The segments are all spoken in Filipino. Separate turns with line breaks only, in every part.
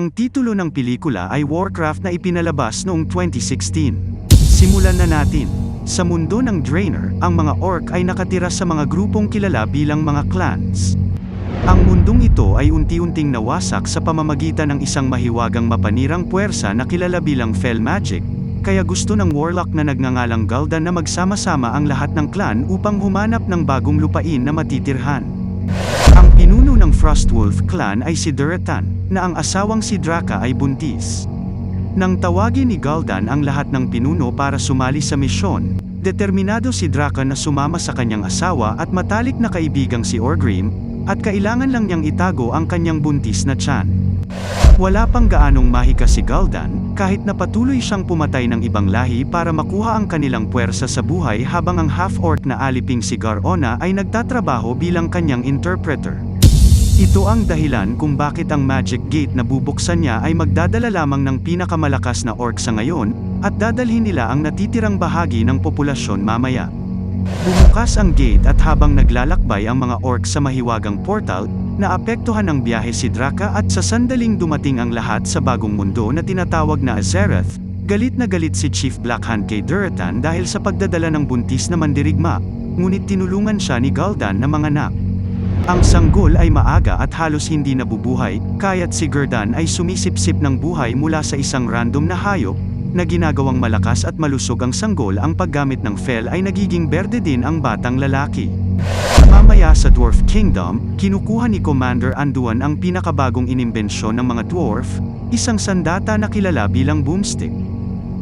Ang titulo ng pelikula ay Warcraft na ipinalabas noong 2016. Simulan na natin. Sa mundo ng Draenor, ang mga orc ay nakatira sa mga grupong kilala bilang mga clans. Ang mundong ito ay unti-unting nawasak sa pamamagitan ng isang mahiwagang mapanirang puwersa na kilala bilang Fel Magic, kaya gusto ng warlock na nagngangalang Gul'dan na magsama-sama ang lahat ng clan upang humanap ng bagong lupain na matitirhan. Ang pinuno ng Frostwolf clan ay si Durotan, na ang asawang si Draka ay buntis. Nang tawagin ni Gul'dan ang lahat ng pinuno para sumali sa misyon, determinado si Draka na sumama sa kanyang asawa at matalik na kaibigang si Orgrim, at kailangan lang niyang itago ang kanyang buntis na tiyan. Wala pang gaanong mahika si Gul'dan, kahit na patuloy siyang pumatay ng ibang lahi para makuha ang kanilang puwersa sa buhay habang ang half-orc na aliping si Gar-Ona ay nagtatrabaho bilang kanyang interpreter. Ito ang dahilan kung bakit ang magic gate na bubuksan niya ay magdadala lamang ng pinakamalakas na orc sa ngayon, at dadalhin nila ang natitirang bahagi ng populasyon mamaya. Bumukas ang gate at habang naglalakbay ang mga orc sa mahiwagang portal, naapektuhan ng biyahe si Draka at sa sandaling dumating ang lahat sa bagong mundo na tinatawag na Azeroth, galit na galit si Chief Blackhand kay Durotan dahil sa pagdadala ng buntis na mandirigma, ngunit tinulungan siya ni Gul'dan na manganak. Ang sanggol ay maaga at halos hindi nabubuhay, kaya't si Gul'dan ay sumisipsip ng buhay mula sa isang random na hayop, na ginagawang malakas at malusog ang sanggol. Ang paggamit ng Fel ay nagiging berde din ang batang lalaki. Mamaya sa Dwarf Kingdom, kinukuha ni Commander Anduin ang pinakabagong inimbensyon ng mga dwarf, isang sandata na kilala bilang boomstick.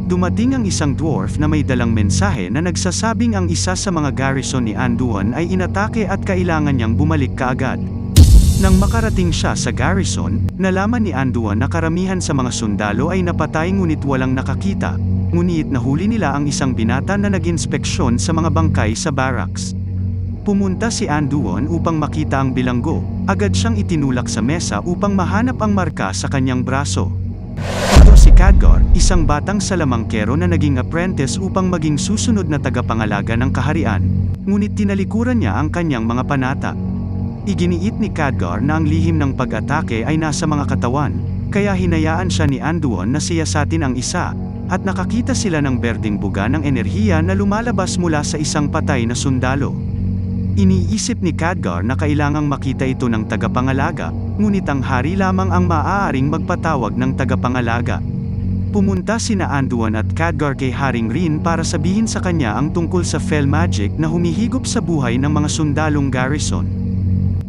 Dumating ang isang dwarf na may dalang mensahe na nagsasabing ang isa sa mga garrison ni Anduin ay inatake at kailangan niyang bumalik kaagad. Nang makarating siya sa garrison, nalaman ni Anduin na karamihan sa mga sundalo ay napatay ngunit walang nakakita, ngunit nahuli nila ang isang binata na nag-inspeksyon sa mga bangkay sa barracks. Pumunta si Anduin upang makita ang bilanggo, agad siyang itinulak sa mesa upang mahanap ang marka sa kanyang braso. Ito si Khadgar, isang batang salamangkero na naging apprentice upang maging susunod na tagapangalaga ng kaharian, ngunit tinalikuran niya ang kanyang mga panata. Iginiit ni Khadgar na ang lihim ng pag-atake ay nasa mga katawan, kaya hinayaan siya ni Anduin na siyasatin ang isa, at nakakita sila ng berdeng buga ng enerhiya na lumalabas mula sa isang patay na sundalo. Iniisip ni Khadgar na kailangang makita ito ng tagapangalaga, ngunit ang hari lamang ang maaaring magpatawag ng tagapangalaga. Pumunta sina Anduin at Khadgar kay Haring Rin para sabihin sa kanya ang tungkol sa Fel Magic na humihigop sa buhay ng mga sundalong garrison.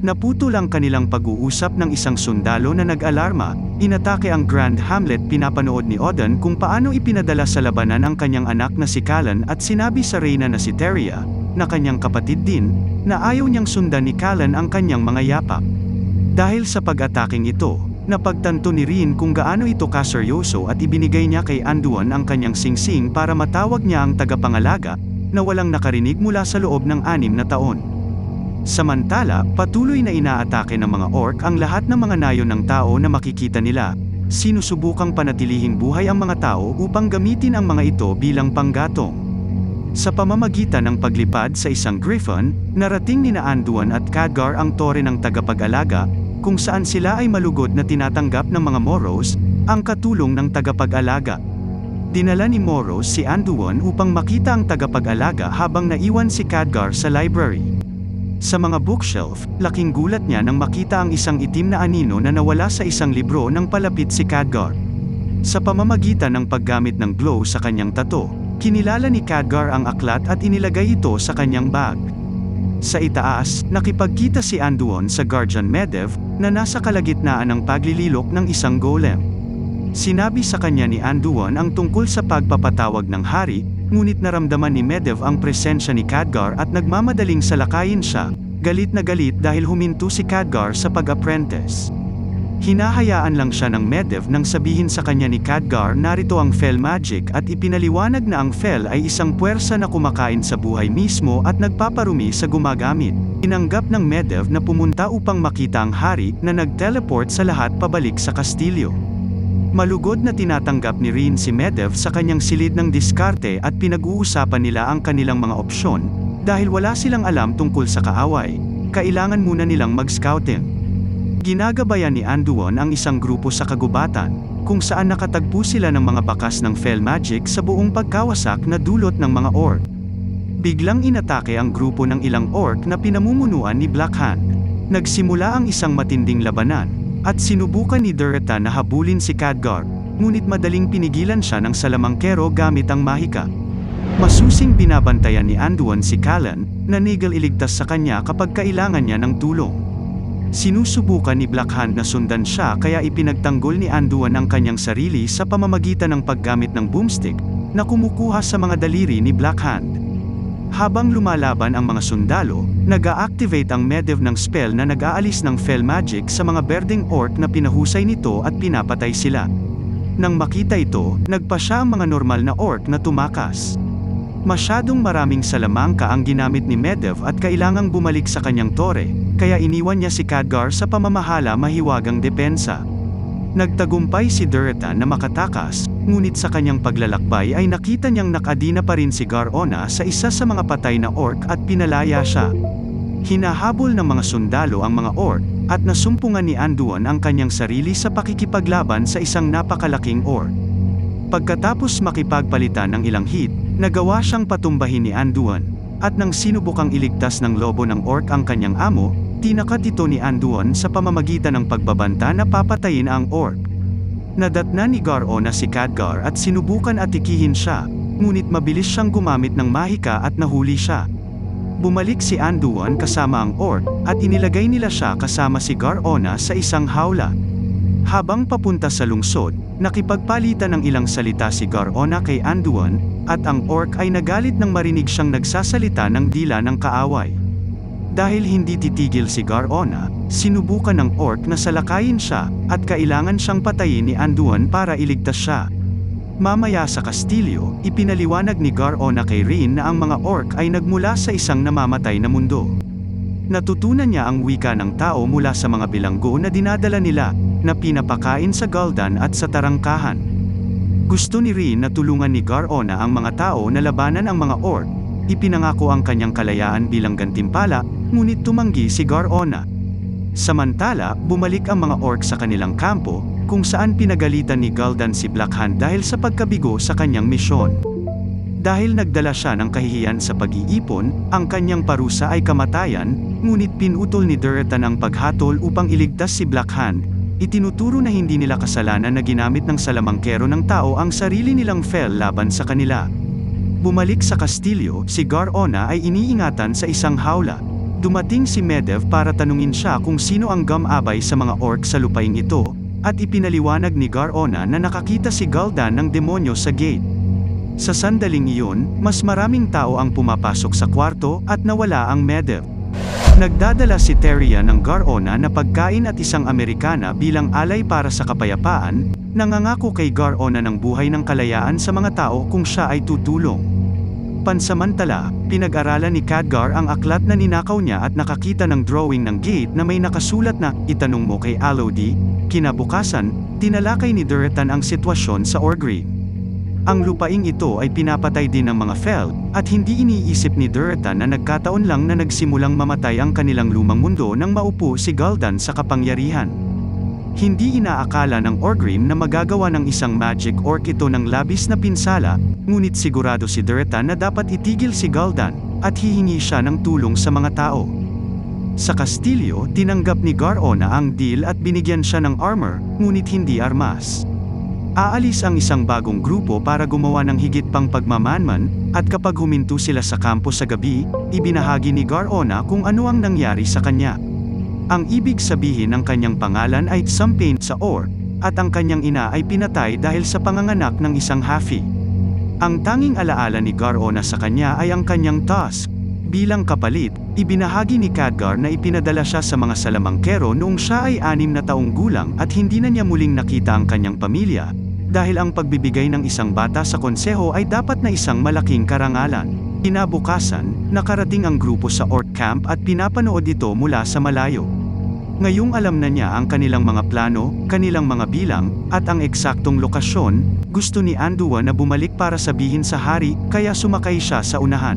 Naputol ang kanilang pag-uusap ng isang sundalo na nag-alarma, inatake ang Grand Hamlet. Pinapanood ni Odin kung paano ipinadala sa labanan ang kanyang anak na si Callan at sinabi sa reyna na si Teria, na kanyang kapatid din, na ayaw niyang sundan ni Callan ang kanyang mga yapak. Dahil sa pag-ataking ito, napagtanto ni Rin kung gaano ito kaseryoso at ibinigay niya kay Anduin ang kanyang singsing para matawag niya ang tagapangalaga, na walang nakarinig mula sa loob ng 6 na taon. Samantala, patuloy na inaatake ng mga orc ang lahat ng mga nayon ng tao na makikita nila. Sinusubukang panatilihing buhay ang mga tao upang gamitin ang mga ito bilang panggatong. Sa pamamagitan ng paglipad sa isang griffon, narating ni Anduin at Khadgar ang tore ng tagapag-alaga, kung saan sila ay malugod na tinatanggap ng mga Moros, ang katulong ng tagapag-alaga. Dinala ni Moros si Anduin upang makita ang tagapag-alaga habang naiwan si Khadgar sa library. Sa mga bookshelf, laking gulat niya nang makita ang isang itim na anino na nawala sa isang libro nang palapit si Khadgar. Sa pamamagitan ng paggamit ng glow sa kanyang tato, kinilala ni Khadgar ang aklat at inilagay ito sa kanyang bag. Sa itaas, nakipagkita si Anduin sa Guardian Medivh, na nasa kalagitnaan ng paglililok ng isang golem. Sinabi sa kanya ni Anduin ang tungkol sa pagpapatawag ng hari, ngunit naramdaman ni Medivh ang presensya ni Khadgar at nagmamadaling salakayin siya, galit na galit dahil huminto si Khadgar sa pag-apprentice. Hinahayaan lang siya ng Medivh nang sabihin sa kanya ni Khadgar narito ang Fel Magic at ipinaliwanag na ang Fel ay isang puwersa na kumakain sa buhay mismo at nagpaparumi sa gumagamit. Tinanggap ng Medivh na pumunta upang makita ang hari na nag-teleport sa lahat pabalik sa kastilyo. Malugod na tinatanggap ni Rin si Medivh sa kanyang silid ng diskarte at pinag-uusapan nila ang kanilang mga opsyon, dahil wala silang alam tungkol sa kaaway, kailangan muna nilang mag-scouting. Ginagabayan ni Anduin ang isang grupo sa kagubatan, kung saan nakatagpo sila ng mga bakas ng fel magic sa buong pagkawasak na dulot ng mga orc. Biglang inatake ang grupo ng ilang orc na pinamumunuan ni Black Hand. Nagsimula ang isang matinding labanan, at sinubukan ni Durotan na habulin si Khadgar, ngunit madaling pinigilan siya ng salamangkero gamit ang mahika. Masusing binabantayan ni Anduin si Callan, na nigel iligtas sa kanya kapag kailangan niya ng tulong. Sinusubukan ni Black Hand na sundan siya kaya ipinagtanggol ni Anduin ang kanyang sarili sa pamamagitan ng paggamit ng boomstick, na kumukuha sa mga daliri ni Black Hand. Habang lumalaban ang mga sundalo, nag-a-activate ang Medivh ng spell na nag-aalis ng fel magic sa mga berdeng orc na pinahusay nito at pinapatay sila. Nang makita ito, nagpa siya ang mga normal na orc na tumakas. Masyadong maraming salamangka ang ginamit ni Medivh at kailangang bumalik sa kanyang tore, kaya iniwan niya si Khadgar sa pamamahala mahiwagang depensa. Nagtagumpay si Durotan na makatakas, ngunit sa kanyang paglalakbay ay nakita niyang nakadina pa rin si Gar-Ona sa isa sa mga patay na orc at pinalaya siya. Hinahabol ng mga sundalo ang mga orc, at nasumpungan ni Anduin ang kanyang sarili sa pakikipaglaban sa isang napakalaking orc. Pagkatapos makipagpalitan ng ilang hit, nagawa siyang patumbahin ni Anduin, at nang sinubukang iligtas ng lobo ng orc ang kanyang amo, tinakat ito ni Anduin sa pamamagitan ng pagbabanta na papatayin ang orc. Nadatna ni Gar-Ona si Khadgar at sinubukan atikihin siya, ngunit mabilis siyang gumamit ng mahika at nahuli siya. Bumalik si Anduin kasama ang orc, at inilagay nila siya kasama si Gar-Ona sa isang hawla. Habang papunta sa lungsod, nakipagpalitan ng ilang salita si Gar-Ona kay Anduin, at ang orc ay nagalit nang marinig siyang nagsasalita ng dila ng kaaway. Dahil hindi titigil si Gar-Ona, sinubukan ng orc na salakayin siya, at kailangan siyang patayin ni Anduin para iligtas siya. Mamaya sa kastilyo, ipinaliwanag ni Gar-Ona kay Rin na ang mga orc ay nagmula sa isang namamatay na mundo. Natutunan niya ang wika ng tao mula sa mga bilanggo na dinadala nila, na pinapakain sa Gul'dan at sa tarangkahan. Gusto ni Rin na tulungan ni Gar-Ona ang mga tao na labanan ang mga orc, ipinangako ang kanyang kalayaan bilang gantimpala, ngunit tumanggi si Gar-Ona. Samantala, bumalik ang mga orc sa kanilang kampo, kung saan pinagalitan ni Gul'dan si Black Hand dahil sa pagkabigo sa kanyang misyon. Dahil nagdala siya ng kahihiyan sa pag-iipon, ang kanyang parusa ay kamatayan, ngunit pinutol ni Durotan ang paghatol upang iligtas si Black Hand. Itinuturo na hindi nila kasalanan na ginamit ng salamangkero ng tao ang sarili nilang fel laban sa kanila. Bumalik sa kastilyo, si Gar-Ona ay iniingatan sa isang hawla. Dumating si Medivh para tanungin siya kung sino ang gumabay sa mga orc sa lupaing ito, at ipinaliwanag ni Gar-Ona na nakakita si Gul'dan ng demonyo sa gate. Sa sandaling iyon, mas maraming tao ang pumapasok sa kwarto at nawala ang Medivh. Nagdadala si Teria ng Gar-Ona na pagkain at isang Amerikana bilang alay para sa kapayapaan, nangangako kay Gar-Ona ng buhay ng kalayaan sa mga tao kung siya ay tutulong. Pansamantala, pinag-aralan ni Khadgar ang aklat na ninakaw niya at nakakita ng drawing ng gate na may nakasulat na, "Itanong mo kay Alodi." Kinabukasan, tinalakay ni Durotan ang sitwasyon sa Orgrimmar. Ang lupaing ito ay pinapatay din ng mga fel, at hindi iniisip ni Durotan na nagkataon lang na nagsimulang mamatay ang kanilang lumang mundo nang maupo si Gul'dan sa kapangyarihan. Hindi inaakala ng Orgrimmar na magagawa ng isang magic orc ito ng labis na pinsala, ngunit sigurado si Durotan na dapat itigil si Gul'dan, at hihingi siya ng tulong sa mga tao. Sa kastilyo, tinanggap ni Gar-Ona ang deal at binigyan siya ng armor, ngunit hindi armas. Aalis ang isang bagong grupo para gumawa ng higit pang pagmamanman, at kapag huminto sila sa kampo sa gabi, ibinahagi ni Gar-Ona kung ano ang nangyari sa kanya. Ang ibig sabihin ng kanyang pangalan ay Tsampain sa orc, at ang kanyang ina ay pinatay dahil sa panganganak ng isang hafi. Ang tanging alaala ni Gar-Ona sa kanya ay ang kanyang tusk. Bilang kapalit, ibinahagi ni Khadgar na ipinadala siya sa mga salamangkero noong siya ay 6 na taong gulang at hindi na niya muling nakita ang kanyang pamilya, dahil ang pagbibigay ng isang bata sa konseho ay dapat na isang malaking karangalan. Kinabukasan, nakarating ang grupo sa orc camp at pinapanood ito mula sa malayo. Ngayong alam na niya ang kanilang mga plano, kanilang mga bilang, at ang eksaktong lokasyon, gusto ni Anduin na bumalik para sabihin sa hari, kaya sumakay siya sa unahan.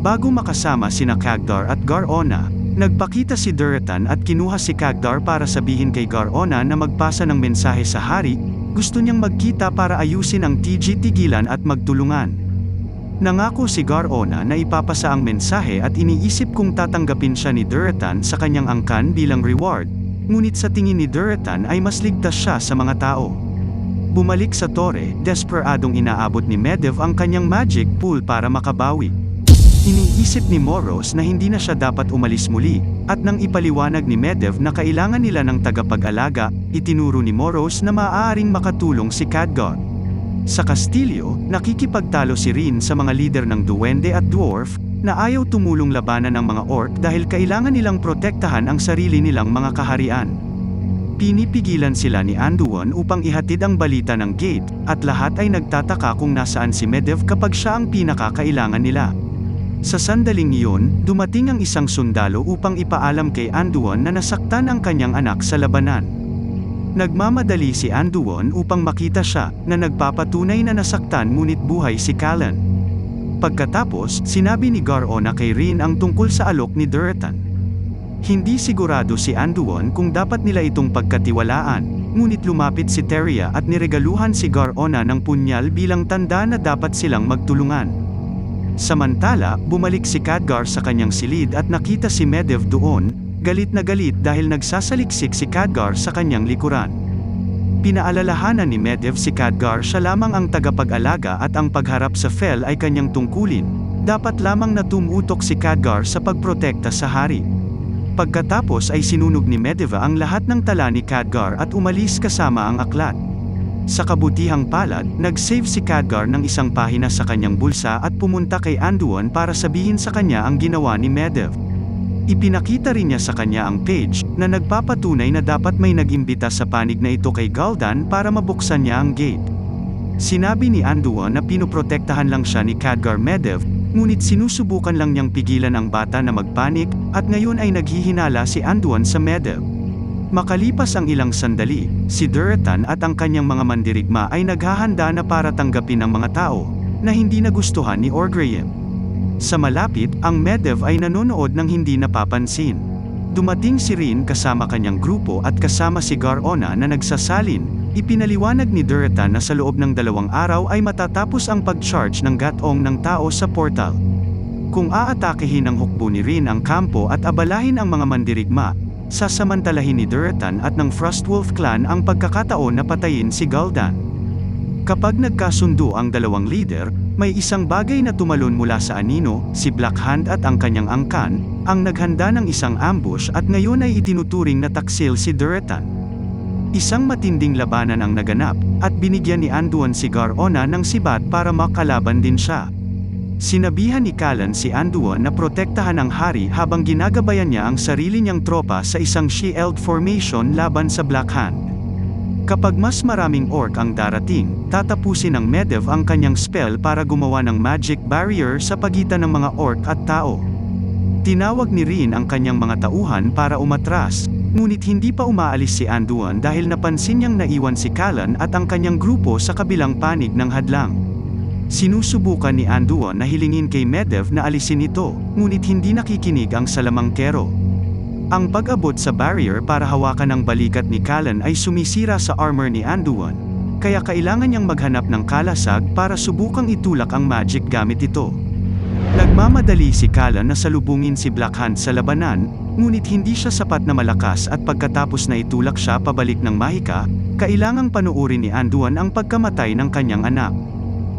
Bago makasama sina Khadgar at Gar-Ona, Nagpakita si Durotan at kinuha si Khadgar para sabihin kay Gar-Ona na magpasa ng mensahe sa hari, gusto niyang magkita para ayusin ang tigilan at magtulungan. Nangako si Gar-Ona na ipapasa ang mensahe at iniisip kung tatanggapin siya ni Durotan sa kanyang angkan bilang reward, ngunit sa tingin ni Durotan ay mas ligtas siya sa mga tao. Bumalik sa tore, desperadong inaabot ni Medivh ang kanyang magic pool para makabawi. Iniisip ni Moros na hindi na siya dapat umalis muli, at nang ipaliwanag ni Medivh na kailangan nila ng tagapag-alaga, itinuro ni Moros na maaaring makatulong si Khadgar. Sa kastilyo, nakikipagtalo si Rin sa mga lider ng duwende at dwarf, na ayaw tumulong labanan ng mga orc dahil kailangan nilang protektahan ang sarili nilang mga kaharian. Pinipigilan sila ni Anduin upang ihatid ang balita ng gate, at lahat ay nagtataka kung nasaan si Medivh kapag siya ang pinakakailangan nila. Sa sandaling iyon, dumating ang isang sundalo upang ipaalam kay Anduin na nasaktan ang kanyang anak sa labanan. Nagmamadali si Anduin upang makita siya, na nagpapatunay na nasaktan ngunit buhay si Callan. Pagkatapos, sinabi ni Gar-Ona kay Rin ang tungkol sa alok ni Durotan. Hindi sigurado si Anduin kung dapat nila itong pagkatiwalaan, ngunit lumapit si Teria at niregaluhan si Gar-Ona ng punyal bilang tanda na dapat silang magtulungan. Samantala, bumalik si Khadgar sa kanyang silid at nakita si Medivh doon, galit na galit dahil nagsasaliksik si Khadgar sa kanyang likuran. Pinaalalahanan ni Medivh si Khadgar siya lamang ang tagapag-alaga at ang pagharap sa Fel ay kanyang tungkulin, dapat lamang na tumutok si Khadgar sa pagprotekta sa hari. Pagkatapos ay sinunog ni Medivh ang lahat ng tala ni Khadgar at umalis kasama ang aklat. Sa kabutihang palad, nag-save si Khadgar ng isang pahina sa kanyang bulsa at pumunta kay Anduin para sabihin sa kanya ang ginawa ni Medivh. Ipinakita rin niya sa kanya ang page, na nagpapatunay na dapat may nag-imbita sa panig na ito kay Gul'dan para mabuksan niya ang gate. Sinabi ni Anduin na pinoprotektahan lang siya ni Khadgar Medivh, ngunit sinusubukan lang niyang pigilan ang bata na magpanik, at ngayon ay naghihinala si Anduin sa Medivh. Makalipas ang ilang sandali, si Durotan at ang kanyang mga mandirigma ay naghahanda na para tanggapin ang mga tao, na hindi nagustuhan ni Orgrimmar. Sa malapit, ang Medivh ay nanonood ng hindi napapansin. Dumating si Rin kasama kanyang grupo at kasama si Gar-Ona na nagsasalin, ipinaliwanag ni Durotan na sa loob ng 2 araw ay matatapos ang pag-charge ng gatong ng tao sa portal. Kung aatakehin ng hukbo ni Rin ang kampo at abalahin ang mga mandirigma, sasamantalahin ni Durotan at ng Frostwolf clan ang pagkakataon na patayin si Gul'dan. Kapag nagkasundo ang 2 leader, may isang bagay na tumalon mula sa anino, si Blackhand at ang kanyang angkan, ang naghanda ng isang ambush at ngayon ay itinuturing na taksil si Durotan. Isang matinding labanan ang naganap, at binigyan ni Anduin si Gar-Ona ng sibat para makalaban din siya. Sinabihan ni Callan si Anduin na protektahan ang hari habang ginagabayan niya ang sarili niyang tropa sa isang shield formation laban sa Blackhand. Kapag mas maraming orc ang darating, tatapusin ng Medivh ang kanyang spell para gumawa ng magic barrier sa pagitan ng mga orc at tao. Tinawag ni Rin ang kanyang mga tauhan para umatras, ngunit hindi pa umaalis si Anduin dahil napansin niyang naiwan si Callan at ang kanyang grupo sa kabilang panig ng hadlang. Sinusubukan ni Anduin na hilingin kay Medivh na alisin ito, ngunit hindi nakikinig ang salamangkero. Ang pag-abot sa barrier para hawakan ang balikat ni Callan ay sumisira sa armor ni Anduin, kaya kailangan niyang maghanap ng kalasag para subukang itulak ang magic gamit ito. Nagmamadali si Callan na salubungin si Blackhand sa labanan, ngunit hindi siya sapat na malakas at pagkatapos na itulak siya pabalik ng mahika, kailangang panuorin ni Anduin ang pagkamatay ng kanyang anak.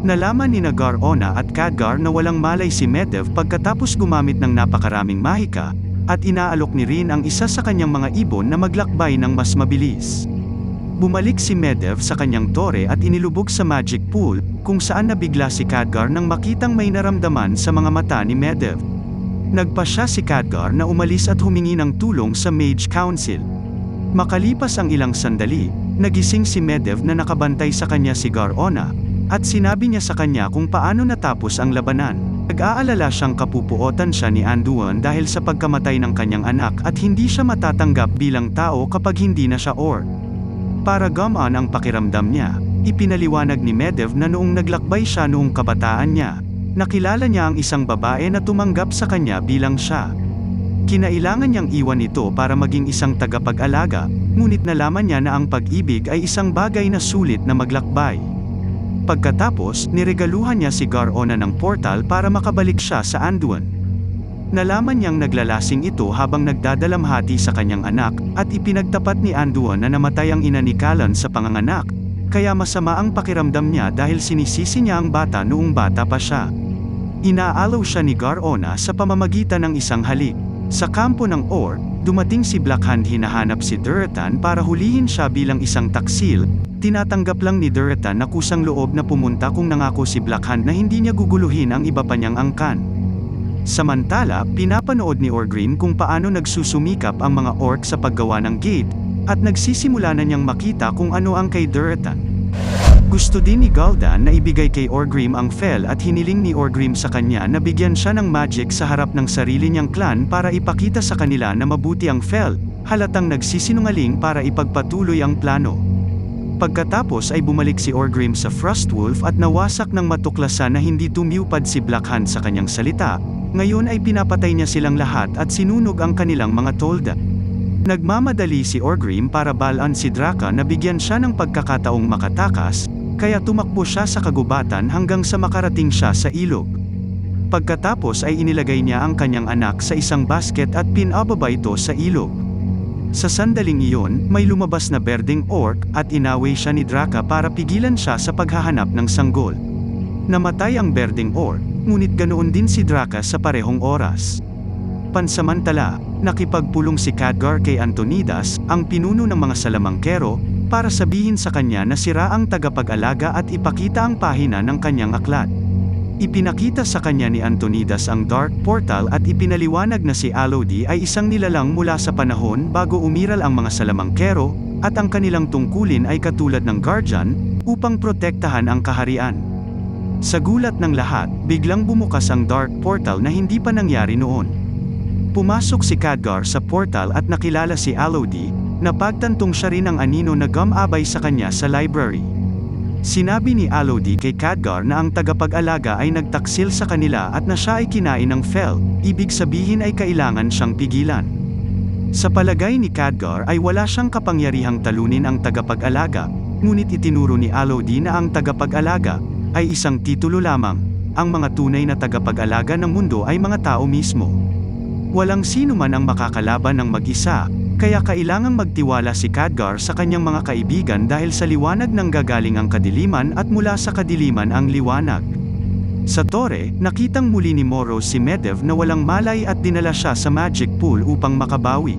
Nalaman ni Gar-Ona at Khadgar na walang malay si Medivh pagkatapos gumamit ng napakaraming mahika, at inaalok ni Rin ang isa sa kanyang mga ibon na maglakbay ng mas mabilis. Bumalik si Medivh sa kanyang tore at inilubog sa magic pool, kung saan nabigla si Khadgar nang makitang may naramdaman sa mga mata ni Medivh. Nagpasya si Khadgar na umalis at humingi ng tulong sa Mage Council. Makalipas ang ilang sandali, nagising si Medivh na nakabantay sa kanya si Gar-Ona, at sinabi niya sa kanya kung paano natapos ang labanan. Nag-aalala siyang kapupuotan siya ni Anduin dahil sa pagkamatay ng kanyang anak at hindi siya matatanggap bilang tao kapag hindi na siya orc. Para gumaan ang pakiramdam niya, ipinaliwanag ni Medivh na noong naglakbay siya noong kabataan niya, nakilala niya ang isang babae na tumanggap sa kanya bilang siya. Kinailangan niyang iwan ito para maging isang tagapag-alaga, ngunit nalaman niya na ang pag-ibig ay isang bagay na sulit na maglakbay. Pagkatapos, niregaluhan niya si Gar-Ona ng portal para makabalik siya sa Anduin. Nalaman niyang naglalasing ito habang nagdadalamhati sa kanyang anak, at ipinagtapat ni Anduin na namatay ang ina ni Callan sa panganganak, kaya masama ang pakiramdam niya dahil sinisisi niya ang bata noong bata pa siya. Inaalaw siya ni Gar-Ona sa pamamagitan ng isang halik. Sa kampo ng Orc, dumating si Blackhand. Hinahanap si Durotan para hulihin siya bilang isang taksil. Tinatanggap lang ni Durotan na kusang loob na pumunta kung nangako si Blackhand na hindi niya guguluhin ang iba pa niyang angkan. Samantala, pinapanood ni Orgrim kung paano nagsusumikap ang mga orc sa paggawa ng gate, at nagsisimula na niyang makita kung ano ang kay Durotan. Gusto din ni Gul'dan na ibigay kay Orgrim ang Fel at hiniling ni Orgrim sa kanya na bigyan siya ng magic sa harap ng sarili niyang clan para ipakita sa kanila na mabuti ang Fel, halatang nagsisinungaling para ipagpatuloy ang plano. Pagkatapos ay bumalik si Orgrim sa Frostwolf at nawasak ng matuklasan na hindi tumiupad si Blackhand sa kanyang salita. Ngayon ay pinapatay niya silang lahat at sinunog ang kanilang mga tolda. Nagmamadali si Orgrim para balaan si Draka na bigyan siya ng pagkakataong makatakas, kaya tumakbo siya sa kagubatan hanggang sa makarating siya sa ilog. Pagkatapos ay inilagay niya ang kanyang anak sa isang basket at pinababa ito sa ilog. Sa sandaling iyon, may lumabas na berdeng orc at inaway siya ni Draka para pigilan siya sa paghahanap ng sanggol. Namatay ang berdeng orc, ngunit ganoon din si Draka sa parehong oras. Pansamantala, nakipagpulong si Khadgar kay Antonidas, ang pinuno ng mga salamangkero, para sabihin sa kanya na sira ang tagapag-alaga at ipakita ang pahina ng kanyang aklat. Ipinakita sa kanya ni Antonidas ang Dark Portal at ipinaliwanag na si Alodi ay isang nilalang mula sa panahon bago umiral ang mga salamangkero, at ang kanilang tungkulin ay katulad ng Guardian, upang protektahan ang kaharian. Sa gulat ng lahat, biglang bumukas ang Dark Portal na hindi pa nangyari noon. Pumasok si Khadgar sa portal at nakilala si Alodi, na pagtantong siya rin ang anino na gumabay sa kanya sa library. Sinabi ni Alodi kay Khadgar na ang tagapag-alaga ay nagtaksil sa kanila at na siya ay kinain ng Fel, ibig sabihin ay kailangan siyang pigilan. Sa palagay ni Khadgar ay wala siyang kapangyarihang talunin ang tagapag-alaga, ngunit itinuro ni Alodi na ang tagapag-alaga ay isang titulo lamang. Ang mga tunay na tagapag-alaga ng mundo ay mga tao mismo. Walang sino man ang makakalaban ng mag-isa, kaya kailangang magtiwala si Khadgar sa kanyang mga kaibigan dahil sa liwanag nang gagaling ang kadiliman at mula sa kadiliman ang liwanag. Sa tore, nakitang muli ni Moro si Medivh na walang malay at dinala siya sa magic pool upang makabawi.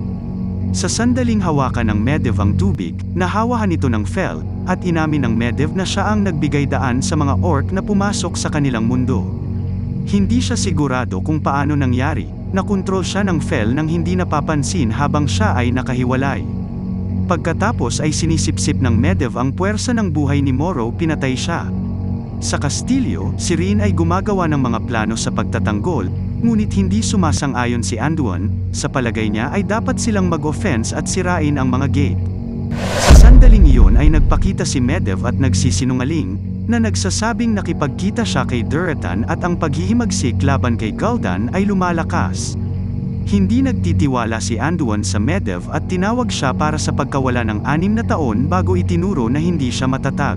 Sa sandaling hawakan ng Medivh ang tubig, nahawahan ito ng Fel, at inamin ng Medivh na siya ang nagbigay daan sa mga orc na pumasok sa kanilang mundo. Hindi siya sigurado kung paano nangyari. Nakontrol siya ng Fel nang hindi napapansin habang siya ay nakahiwalay. Pagkatapos ay sinisipsip ng Medivh ang puwersa ng buhay ni Moro, pinatay siya. Sa kastilyo, si Rin ay gumagawa ng mga plano sa pagtatanggol, ngunit hindi sumasang-ayon si Anduin. Sa palagay niya ay dapat silang mag-offense at sirain ang mga gate. Sa sandaling iyon ay nagpakita si Medivh at nagsisinungaling, na nagsasabing nakipagkita siya kay Durotan at ang paghihimagsik laban kay Gul'dan ay lumalakas. Hindi nagtitiwala si Anduin sa Medivh at tinawag siya para sa pagkawala ng 6 na taon bago itinuro na hindi siya matatag.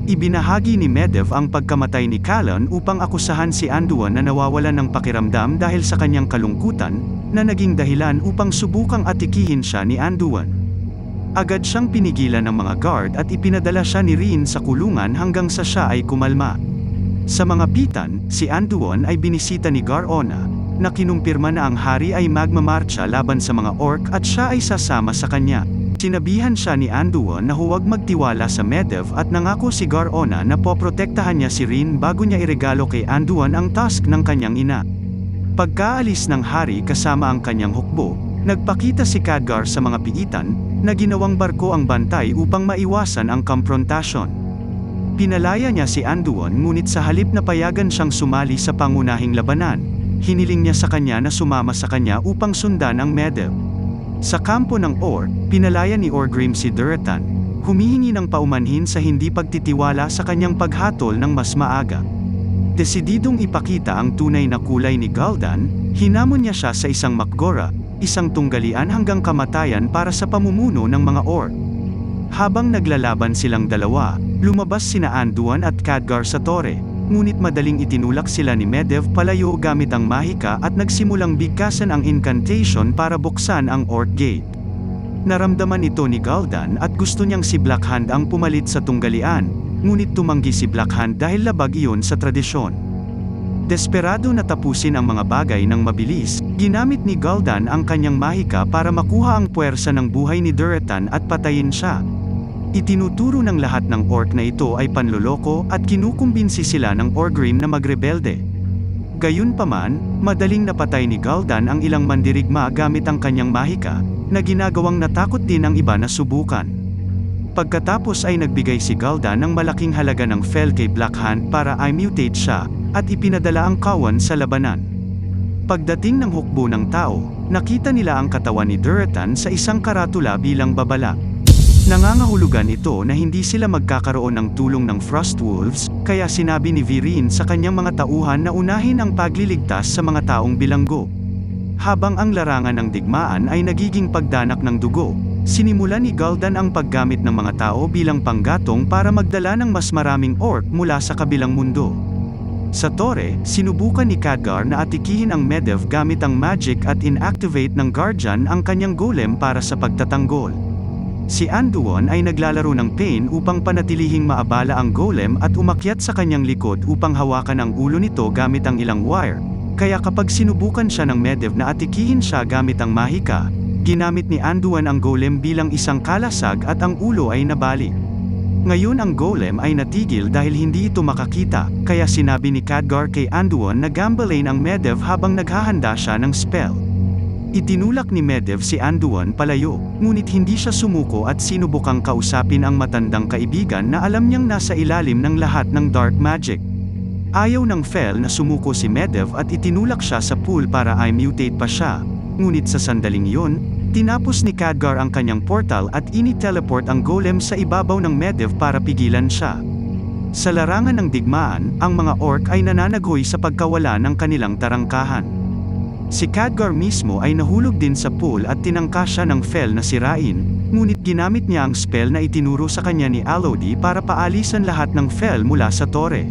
Ibinahagi ni Medivh ang pagkamatay ni Callan upang akusahan si Anduin na nawawalan ng pakiramdam dahil sa kanyang kalungkutan, na naging dahilan upang subukang atikihin siya ni Anduin. Agad siyang pinigilan ng mga guard at ipinadala siya ni Rin sa kulungan hanggang sa siya ay kumalma. Sa mga pitan, si Anduin ay binisita ni Gar-Ona, na kinumpirma na ang hari ay magmamarcha laban sa mga orc at siya ay sasama sa kanya. Sinabihan siya ni Anduin na huwag magtiwala sa Medivh at nangako si Gar-Ona na poprotektahan niya si Rin bago niya iregalo kay Anduin ang tusk ng kanyang ina. Pagkaalis ng hari kasama ang kanyang hukbo, nagpakita si Khadgar sa mga piitan, na ginawang barko ang bantay upang maiwasan ang komprontasyon. Pinalaya niya si Anduin ngunit sa halip na payagan siyang sumali sa pangunahing labanan, hiniling niya sa kanya na sumama sa kanya upang sundan ang Medivh. Sa kampo ng Orc, pinalaya ni Orgrim si Durotan, humihingi ng paumanhin sa hindi pagtitiwala sa kanyang paghatol ng mas maaga. Desididong ipakita ang tunay na kulay ni Gul'dan, hinamon niya siya sa isang Mak'gora, isang tunggalian hanggang kamatayan para sa pamumuno ng mga orc. Habang naglalaban silang dalawa, lumabas sina Anduin at Khadgar sa tore, ngunit madaling itinulak sila ni Medivh palayo gamit ang mahika at nagsimulang bigkasan ang incantation para buksan ang orc gate. Naramdaman ito ni Gul'dan at gusto niyang si Blackhand ang pumalit sa tunggalian, ngunit tumanggi si Blackhand dahil labag iyon sa tradisyon. Desperado na tapusin ang mga bagay ng mabilis, ginamit ni Gul'dan ang kanyang mahika para makuha ang puwersa ng buhay ni Durotan at patayin siya. Itinuturo ng lahat ng orc na ito ay panloloko at kinukumbinsi sila ng Orgrim na magrebelde. Gayunpaman, madaling napatay ni Gul'dan ang ilang mandirigma gamit ang kanyang mahika, na ginagawang natakot din ang iba na subukan. Pagkatapos ay nagbigay si Gul'dan ng malaking halaga ng fel kay Blackhand para i-mutate siya, at ipinadala ang kawan sa labanan. Pagdating ng hukbo ng tao, nakita nila ang katawan ni Durotan sa isang karatula bilang babala. Nangangahulugan ito na hindi sila magkakaroon ng tulong ng Frostwolves, kaya sinabi ni Virin sa kanyang mga tauhan na unahin ang pagliligtas sa mga taong bilanggo. Habang ang larangan ng digmaan ay nagiging pagdanak ng dugo, sinimulan ni Gul'dan ang paggamit ng mga tao bilang panggatong para magdala ng mas maraming orc mula sa kabilang mundo. Sa tore, sinubukan ni Khadgar na atikihin ang Medivh gamit ang magic at inactivate ng Guardian ang kanyang golem para sa pagtatanggol. Si Anduin ay naglalaro ng pain upang panatilihing maabala ang golem at umakyat sa kanyang likod upang hawakan ang ulo nito gamit ang ilang wire, kaya kapag sinubukan siya ng Medivh na atikihin siya gamit ang mahika, ginamit ni Anduin ang golem bilang isang kalasag at ang ulo ay nabali. Ngayon ang golem ay natigil dahil hindi ito makakita, kaya sinabi ni Khadgar kay Anduin na gambalain ang Medivh habang naghahanda siya ng spell. Itinulak ni Medivh si Anduin palayo, ngunit hindi siya sumuko at sinubukang kausapin ang matandang kaibigan na alam niyang nasa ilalim ng lahat ng dark magic. Ayaw ng fel na sumuko si Medivh at itinulak siya sa pool para i-mutate pa siya, ngunit sa sandaling iyon, tinapos ni Khadgar ang kanyang portal at ini-teleport ang golem sa ibabaw ng Medivh para pigilan siya. Sa larangan ng digmaan, ang mga orc ay nananaghoy sa pagkawala ng kanilang tarangkahan. Si Khadgar mismo ay nahulog din sa pool at tinangka siya ng fel na sirain, ngunit ginamit niya ang spell na itinuro sa kanya ni Alodi para paalisan lahat ng fel mula sa tore.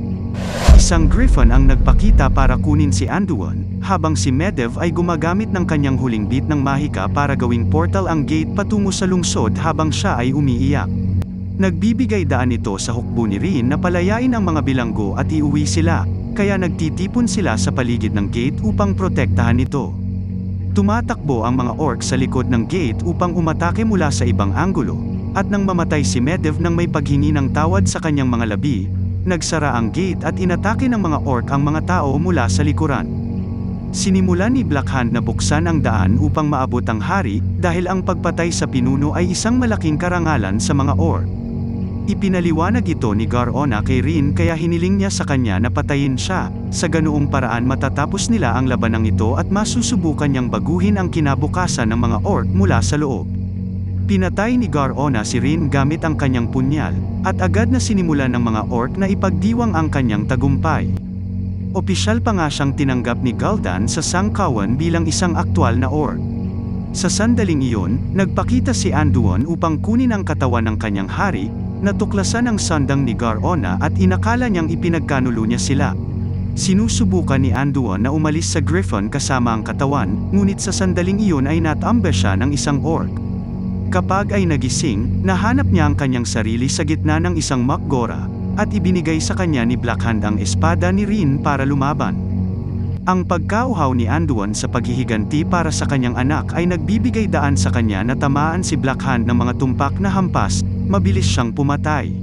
Isang griffon ang nagpakita para kunin si Anduin, habang si Medivh ay gumagamit ng kanyang huling bit ng mahika para gawing portal ang gate patungo sa lungsod habang siya ay umiiyak. Nagbibigay daan ito sa hukbo ni Rin na palayain ang mga bilanggo at iuwi sila, kaya nagtitipon sila sa paligid ng gate upang protektahan ito. Tumatakbo ang mga orc sa likod ng gate upang umatake mula sa ibang anggulo, at nang mamatay si Medivh nang may paghingi ng tawad sa kanyang mga labi, nagsara ang gate at inatake ng mga orc ang mga tao mula sa likuran. Sinimulan ni Blackhand na buksan ang daan upang maabot ang hari, dahil ang pagpatay sa pinuno ay isang malaking karangalan sa mga orc. Ipinaliwanag ito ni Gar-Ona kay Rin kaya hiniling niya sa kanya na patayin siya, sa ganoong paraan matatapos nila ang labanang ito at masusubukan niyang baguhin ang kinabukasan ng mga orc mula sa loob. Pinatay ni Gar-Ona si Rin gamit ang kanyang punyal, at agad na sinimulan ng mga orc na ipagdiwang ang kanyang tagumpay. Opisyal pa nga siyang tinanggap ni Gul'dan sa sangkawan bilang isang aktwal na orc. Sa sandaling iyon, nagpakita si Anduin upang kunin ang katawan ng kanyang hari, natuklasan ang sandang ni Gar-Ona at inakala niyang ipinagkanulo niya sila. Sinusubukan ni Anduin na umalis sa griffon kasama ang katawan, ngunit sa sandaling iyon ay natamba siya ng isang orc. Kapag ay nagising, nahanap niya ang kanyang sarili sa gitna ng isang Mak'gora, at ibinigay sa kanya ni Blackhand ang espada ni Rin para lumaban. Ang pagkauhaw ni Anduin sa paghihiganti para sa kanyang anak ay nagbibigay daan sa kanya na tamaan si Blackhand ng mga tumpak na hampas, mabilis siyang pumatay.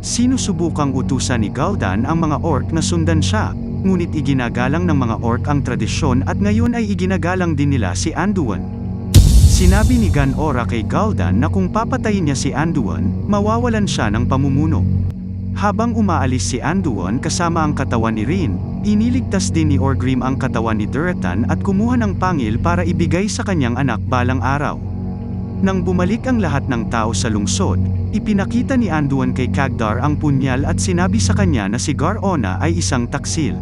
Sinusubukang utusan ni Gul'dan ang mga orc na sundan siya, ngunit iginagalang ng mga orc ang tradisyon at ngayon ay iginagalang din nila si Anduin. Sinabi ni Gan-Ora kay Gul'dan na kung papatayin niya si Anduin, mawawalan siya ng pamumuno. Habang umaalis si Anduin kasama ang katawan ni Rin, iniligtas din ni Orgrim ang katawan ni Durotan at kumuha ng pangil para ibigay sa kanyang anak balang araw. Nang bumalik ang lahat ng tao sa lungsod, ipinakita ni Anduin kay Cagdar ang punyal at sinabi sa kanya na si Gar-Ona ay isang taksil.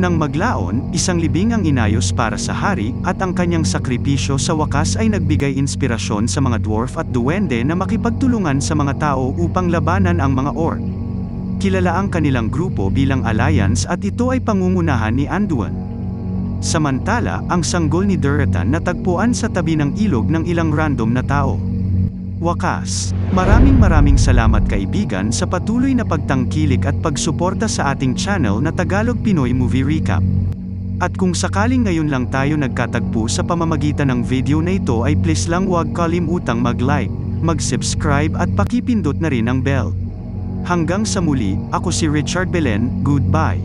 Nang maglaon, isang libing ang inayos para sa hari, at ang kanyang sakripisyo sa wakas ay nagbigay inspirasyon sa mga dwarf at duwende na makipagtulungan sa mga tao upang labanan ang mga orc. Kilala ang kanilang grupo bilang Alliance at ito ay pangungunahan ni Anduin. Samantala, ang sanggol ni Durotan natagpuan sa tabi ng ilog ng ilang random na tao. Wakas, maraming salamat kaibigan sa patuloy na pagtangkilik at pagsuporta sa ating channel na Tagalog Pinoy Movie Recap. At kung sakaling ngayon lang tayo nagkatagpo sa pamamagitan ng video na ito ay please lang huwag kalimutang mag-like, mag-subscribe at pakipindot na rin ang bell. Hanggang sa muli, ako si Richard Belen, goodbye.